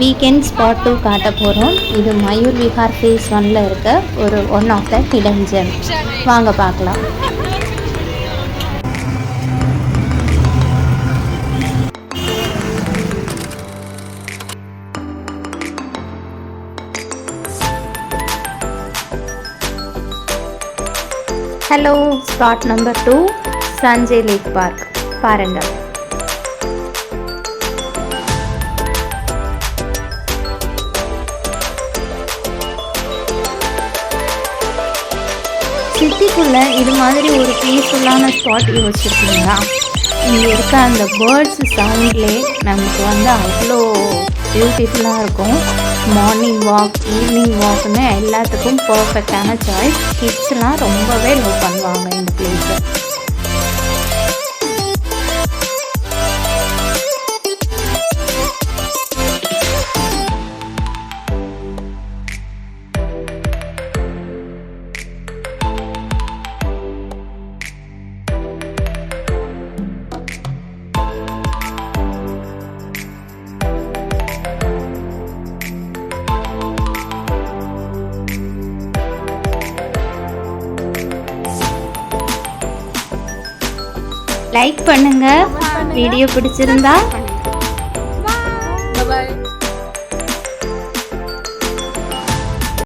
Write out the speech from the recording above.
Weekend spot 2 காட்ட போகிறோம். இது மயூர் விஹார் ஃபேஸ் 1ல் இருக்க ஒரு one of the hidden gem. வாங்க பார்க்கலாம். Hello, spot number 2 Sanjay lake park பாருங்கள். சிட்டிக்குள்ளே இது மாதிரி ஒரு பீஸ்ஃபுல்லான ஸ்பாட் யோசிச்சிருக்கீங்களா? இங்கே இருக்க அந்த பேர்ட்ஸ் சவுண்ட்லே நமக்கு அவ்வளோ பியூட்டிஃபுல்லாக இருக்கும். மார்னிங் வாக், ஈவினிங் வாக்குன்னு எல்லாத்துக்கும் பர்ஃபெக்டான சாய்ஸ். கிட்ஸ்லாம் ரொம்பவே லவ் பண்ணுவாங்க இந்த பிளேஸை. லைக் பண்ணுங்க, வீடியோ பிடிச்சிருந்தா